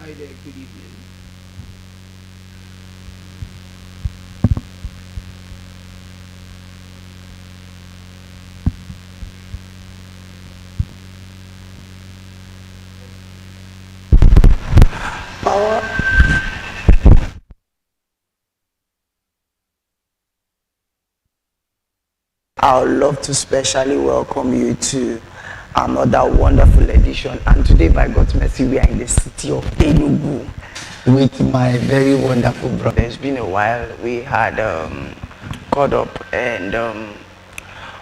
Hi there, good evening. I would love to specially welcome you to another wonderful edition. And today, by God's mercy, we are in the city of Enugu with my very wonderful brother. It's been a while. We had caught up, and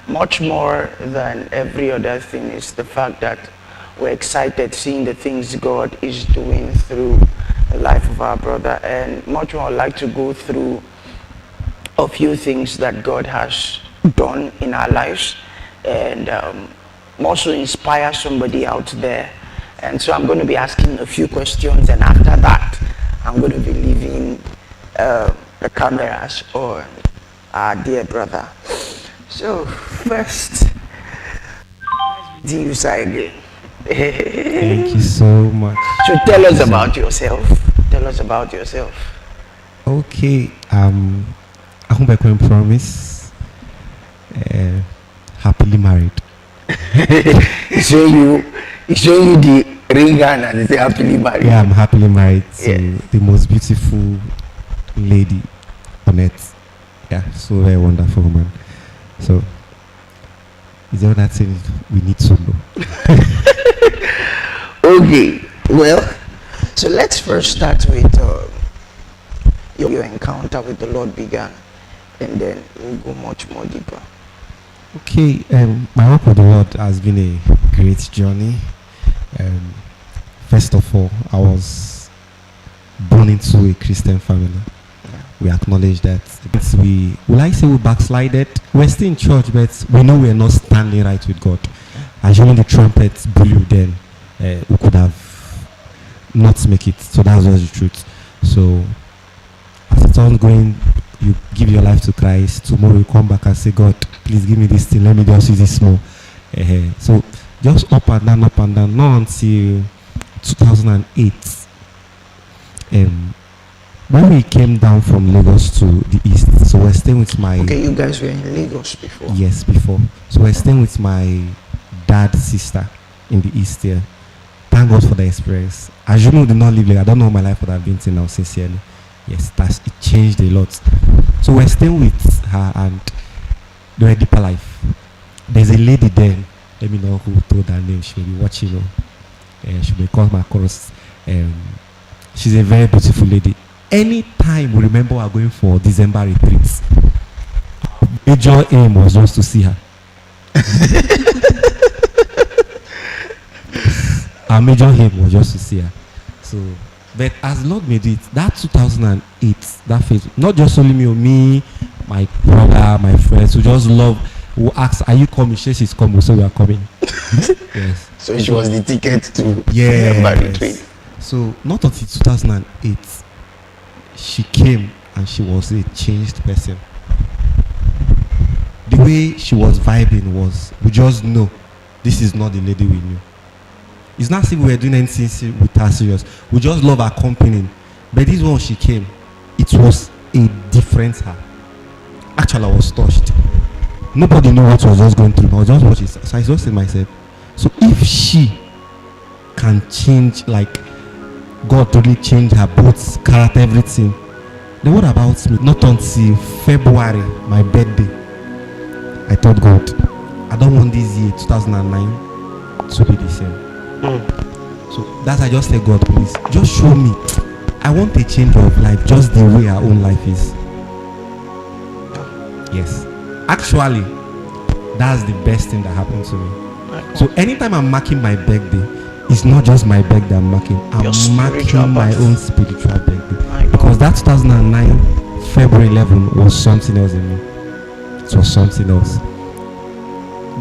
much more than every other thing is the fact that we're excited seeing the things God is doing through the life of our brother. And much more I'd like to go through a few things that God has done in our lives, and also inspire somebody out there. And so I'm going to be asking a few questions, and after that I'm going to be leaving the cameras on our dear brother. So first, do you say again? Thank you so much. So tell us about yourself. Tell us about yourself. Okay, Ahubekwem Promis. Happily married. show you the ring and they say happily married. Yeah, I'm happily married to the most beautiful lady on earth. Yeah, so very wonderful woman. So, is there that thing we need to know? Okay, well, so let's first start with your encounter with the Lord began, and then we'll go much more deeper. Okay, my work with the Lord has been a great journey. First of all, I was born into a Christian family. We acknowledge that. We backslided. We're still in church, but we know we're not standing right with God. As you know, the trumpet blew, then we could have not make it. So that's just the truth. So as it's ongoing, you give your life to Christ. Tomorrow you come back and say, God, please give me this thing. Let me just use this more. So just up and down, not until 2008. When we came down from Lagos to the east, so we're staying with my... Okay, you guys were in Lagos before? Yes, before. So we're staying with my dad's sister in the east here. Thank God for the experience. As you know, did not live like I don't know my life would have been till now, sincerely. Yes, it changed a lot. So we're staying with her and they were deeper life. There's a lady there. Let me know who told her name. She will be watching. She will call my chorus. She's a very beautiful lady. Anytime we remember we're going for December retreats, major aim was just to see her. Our major aim was just to see her. So, but as Lord made it, that 2008, that phase, not just only me, my brother, my friends, who just love, who ask, "Are you coming?" She's coming, so we are coming. Yes. So she was the ticket to December retreat. So not until 2008, she came and she was a changed person. The way she was vibing was, we just know this is not the lady we knew. It's not as if we were doing anything with her serious. We just love her company. But this one, she came, it was a different her. Actually, I was touched. Nobody knew what was just going through. I was just watching. So I just said myself, so if she can change, like God totally changed her both character, everything, then what about me? Not until February, my birthday, I told God, I don't want this year 2009 to be the same. So that's I just said, God, please just show me. I want a change of life, just the way our own life is. Yes, actually, that's the best thing that happened to me. So anytime I'm marking my birthday, it's not just my birthday I'm marking. I'm marking my own spiritual birthday, because that 2009 February 11 was something else in me. It was something else.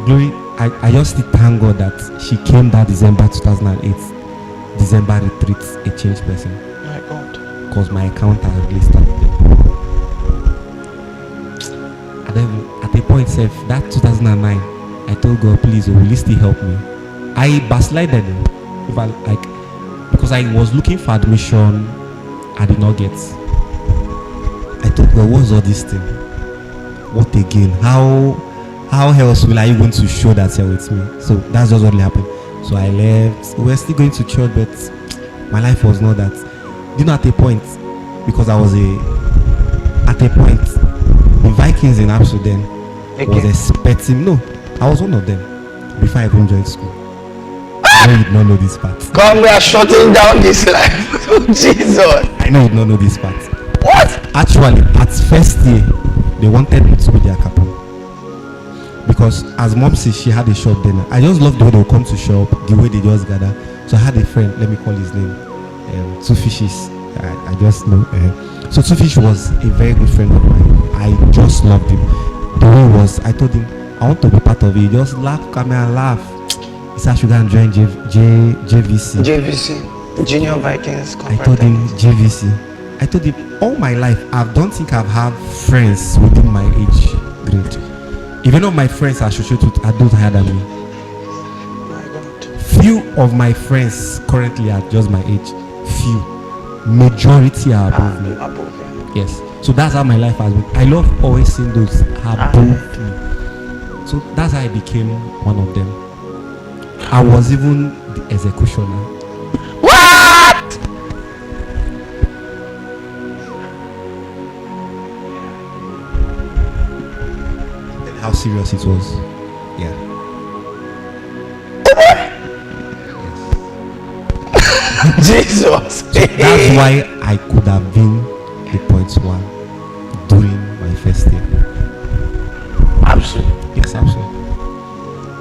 Glory. I just thank God that she came that December 2008, December retreat, a changed person. My God. Because my account has really started. And then at a point, that 2009, I told God, please, will you still help me? I backslided. because I was looking for admission, I did not get. I thought, well, what's all this thing? What again? How else will I even to show that you're with me? So that's just what happened. So I left. We were still going to church, but my life was not that. You know, at a point, because I was at a point, the Vikings in Amsterdam was expecting. No, I was one of them before I even joined school. I know you did not know this part. Come, we are shutting down this life. Oh, Jesus. I know you did not know this part. What? Actually, at first year, they wanted me to be their captain. Because as mom says, she had a shop then. I just love the way they would come to shop, the way they just gather. So I had a friend, let me call his name, Two Fishes. I just know. So Two Fish was a very good friend of mine. I just loved him. The way he was, I told him, I want to be part of it. He just laugh, come here and laugh. He said I should go and join JVC. JVC, Junior Vikings. I told him JVC. I told him all my life, I don't think I've had friends within my age grade. Even of my friends are associated with adults higher than me. My God. Few of my friends currently are just my age. Few. Majority are above me. Above, Yes. So that's how my life has been. I love always seeing those above me. So that's how I became one of them. I was even the executioner. What? How serious it was. Yeah. Jesus. That's why I could have been the point one during my first year. Absolutely. Yes, absolutely.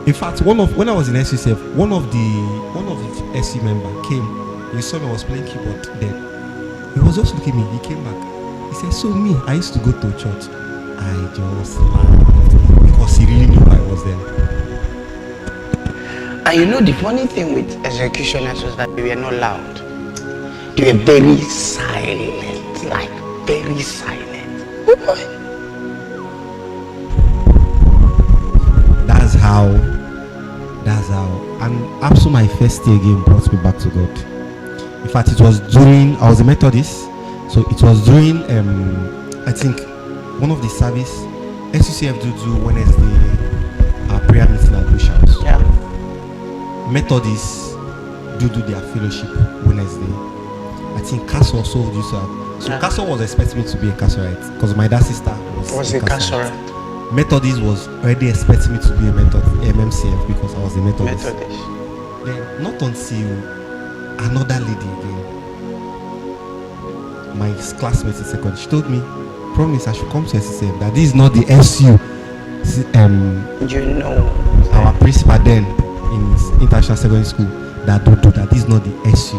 In fact, when I was in SUCF, one of the SC member came. He saw me, I was playing keyboard then. He was just looking at me. He came back. He said, "So me, I used to go to church." I just laughed because he really knew I was there. And you know the funny thing with executioners was that they were not loud. They were very silent, like very silent. Oh boy. That's how. And after my first year again brought me back to God. In fact, it was during, I was a Methodist, so it was during, I think, one of the service, SUCF do Wednesday, our prayer meeting at Bush House. Yeah. Methodists do their fellowship Wednesday. I think Castle also used to have. So Yeah. Castle was expecting me to be a Castlorite because my dad's sister was a Castlorite. Castlorite. Methodist was already expecting me to be a MMCF because I was a Methodist. Then not until another lady again, my classmate in second, she told me, "Promise, I should come to SCCF. That this is not the SU." You know. Our principal then in international secondary school that don't do that. This is not the SU.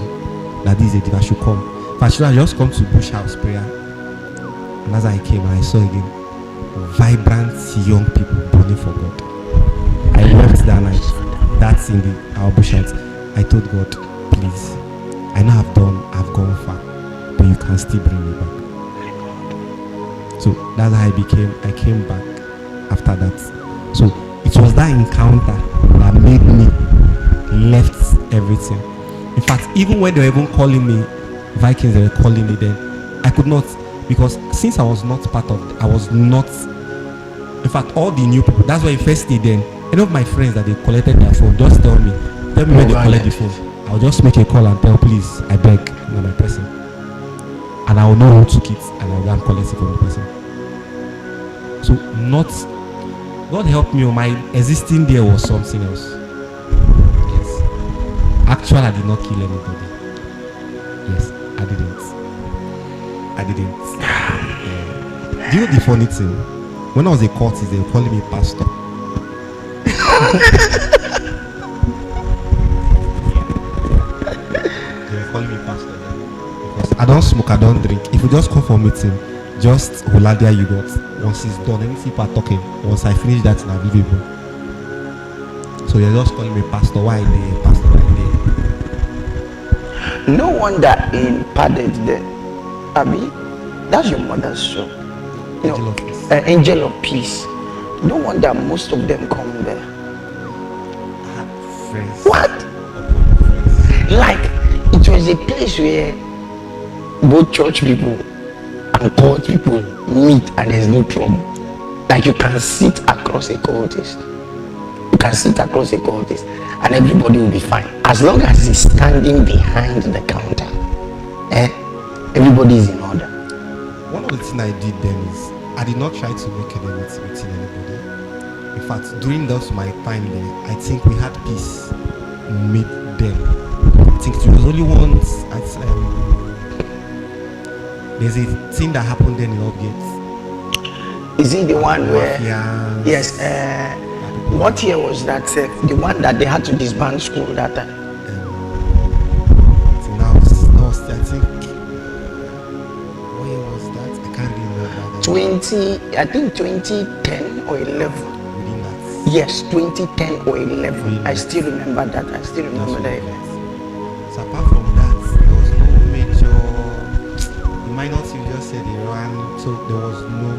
That this is a I should come. But should I just come to Bush House prayer? And as I came, I saw again vibrant young people burning for God. I left that night. That's in our Bush House. I told God, please, I know I've gone far, but you can still bring me back. So that's how I came back after that. So it was that encounter that made me left everything. In fact, even when they were even calling me Vikings, they were calling me then, I could not, because since I was not in fact, all the new people, that's why first day then, any of my friends that they collected their phone, just tell me when they collect the phone. I'll just make a call and tell, please, I beg, not my person. And I will know who took it and I'll go and collect it from the person. So God helped me, my existing there was something else. Yes. Actually, I did not kill anybody. Yes, I didn't. Do you know the funny thing? When I was a cultist, they were calling me pastor. They were calling me pastor because I don't smoke, I don't drink. If you just come for meeting, just Holadia you got. Once it's done, any people are talking. Once I finish that, I'll leave it. So they're just calling me pastor. Why they? Pastor, why they? No wonder in padded there. Abby, that's your mother's show. Angel of Peace. Angel of Peace. No wonder most of them come there. Friends. What? Like, it was is a place where both church people and court people meet and there's no trouble. Like you can sit across a cultist. You can sit across a cultist and everybody will be fine. As long as he's standing behind the counter, everybody is in order. One of the things I did then is I did not try to make enemies with anybody. In fact, during my time there, I think we had peace with them. I think it was only once there's a thing that happened then in Upgate. Is it the one where? Mafias, Yes. What year was that? The one that they had to disband school that time? Now, I think. What year was that? I can't remember. I think 2010 or 11. Within that. Yes, 2010 or 11. Within I that. still remember that. I still remember that That's event. So apart from that, there was no major. The minor thing you just said they ran, so there was no,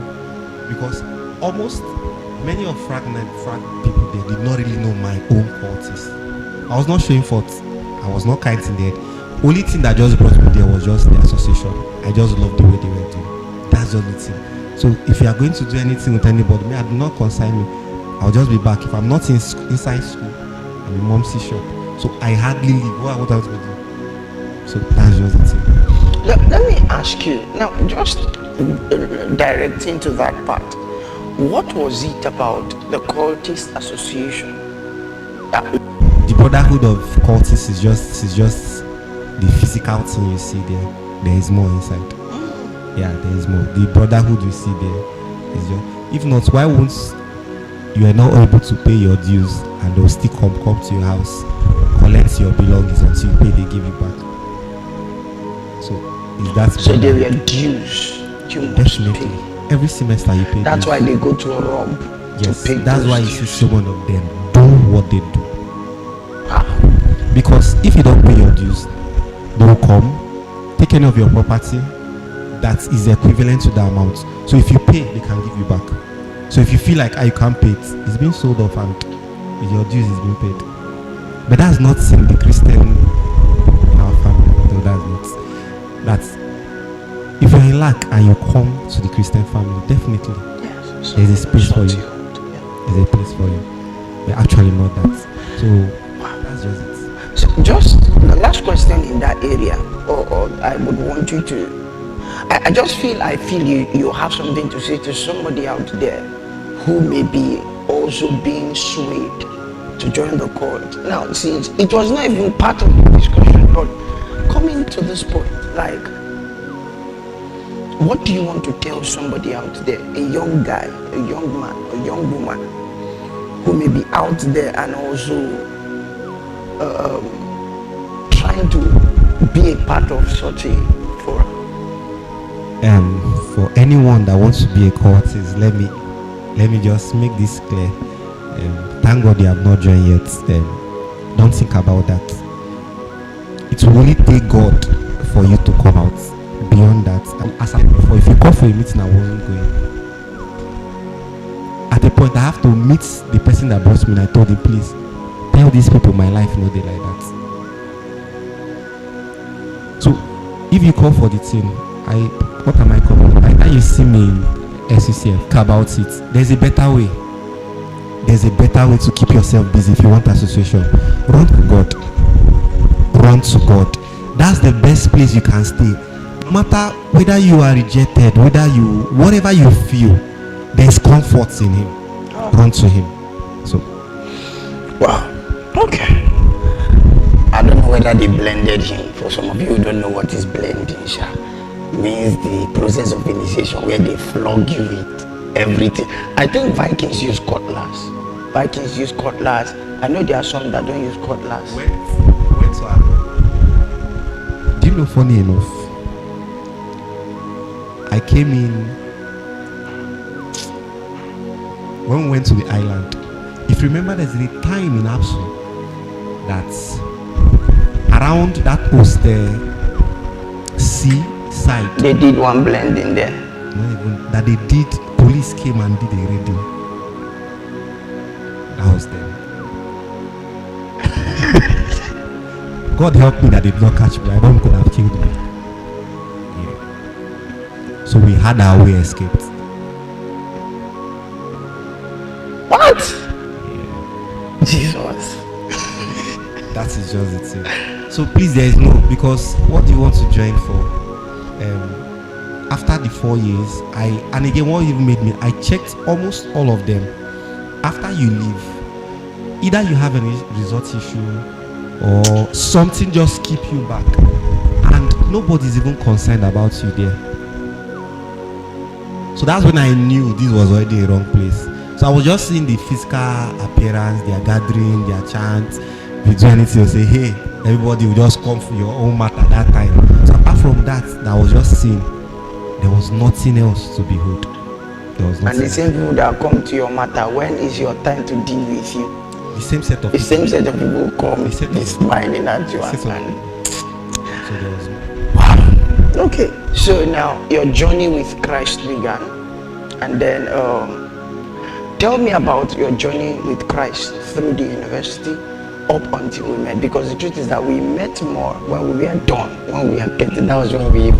because almost many of frag people there did not really know my own cultists. I was not showing forth. I was not kiting there. Only thing that just brought me there was just the association. I just loved the way they were doing. That's the only thing. So if you are going to do anything with anybody, I do not consign me. I'll just be back. If I'm not inside school, I'm in mom's shop. So I hardly leave. What else would do? So that's just the thing. Let me ask you now, just directing to that part. What was it about the cultist association? The brotherhood of cultists is just the physical thing you see there. There is more inside. Yeah, there is more. The brotherhood you see there is just. If not, why won't you are not able to pay your dues and they'll still come to your house, collect your belongings until you pay, they give you back. So is that? So there were dues. You must Definitely. pay. Every semester you pay. That's dues. why they go to a rob Yes, to pay. that's why you dues. see so many of them do what they do. Ah. Because if you don't pay your dues, they will come, take any of your property that is equivalent to the amount. So if you pay, they can give you back. So if you feel like you can't pay it, it's being sold off and your dues is being paid. But that's not in the Christian in our family. No, that's not. That's if you're in lack and you come to the Christian family, definitely Yes. there's a space for you. Yeah. There's a place for you. We're actually not that. So that's just it. So just the last question in that area, or I would want you to. I feel you have something to say to somebody out there who may be also being swayed to join the cult. Now, since it was not even part of the discussion, but coming to this point, like, what do you want to tell somebody out there, a young guy, a young man, a young woman, who may be out there and also trying to be a part of such a forum? For anyone that wants to be a cultist, let me just make this clear. Thank God you have not joined yet. Don't think about that. It will only take God for you to come out. Beyond that, as I said before, if you call for a meeting, I wasn't going. At a point, I have to meet the person that brought me, and I told him, please tell these people my life, no, they like that. So, if you call for the thing, what am I coming? By the time you see me in SCCF, about it. There's a better way. There's a better way to keep yourself busy if you want association. Run to God. Run to God. That's the best place you can stay. No matter whether you are rejected, whatever you feel, there's comfort in Him. Run to Him. So. Wow. Okay. I don't know whether they blended him. For some of you who don't know what is blending, Sha. Means the process of initiation where they flog you with everything. I think Vikings use cutlass. I know there are some that don't use cutlass. When so do you know, funny enough, I came in when we went to the island. If you remember, there's a time in Absu that around that coast there, sea side, they did one blending there. not even that they did. Police came and did a raiding. That was them. God helped me that they did not catch me. My mom could have killed me. Yeah. So we had our way escaped. What? Yeah. Jesus. That is just it. So please, there is no, because what do you want to join for? After the 4 years, and again, what even made me, I checked almost all of them. After you leave, either you have any result issue or something just keep you back, and nobody's even concerned about you there. So that's when I knew this was already a wrong place. So I was just seeing the physical appearance, their gathering, their chants. You do anything, you say, hey, everybody will just come for your own matter at that time. So apart from that, I was just seeing there was nothing else to behold. There was nothing. And the same people that come to your matter, when is your time to deal with you? The same set of the people. Same set of people come, be smiling at you. So there was. Wow. Okay, so now your journey with Christ began, and then tell me about your journey with Christ through the university up until we met, because the truth is that we met more when we were done, when we were getting, that was when we even,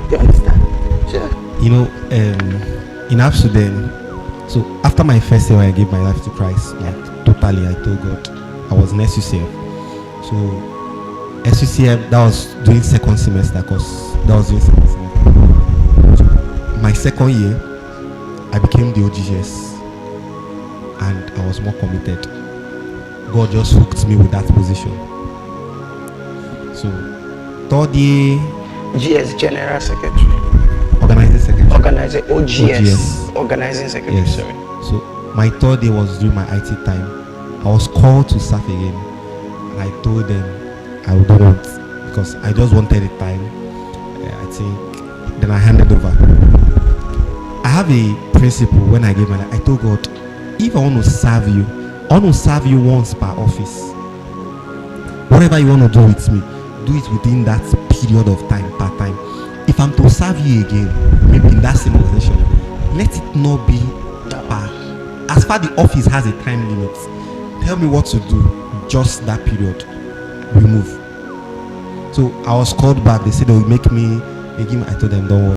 you understand? Sure. You know, in Amsterdam, so after my first year when I gave my life to Christ, like totally, I told God, I was in SUCF. So SUCF, that was doing second semester, So my second year, I became the OGS, and I was more committed. God just hooked me with that position. So third year, GS General Secretary. Organizing Secretary. OGS. Organizing Secretary. Yes. Sorry. So my third day was during my IT time. I was called to serve again, and I told them I don't want, because I just wanted the time. I think then I handed over. I have a principle when I gave my life. I told God, if I want to serve you, I want to serve you once per office. Whatever you want to do with me, do it within that period of time, per time. If I'm to serve you again, maybe in that same organization, let it not be per. As far the office has a time limit, tell me what to do, just that period. We move. So I was called back. They said they will make me again. I told them, don't worry.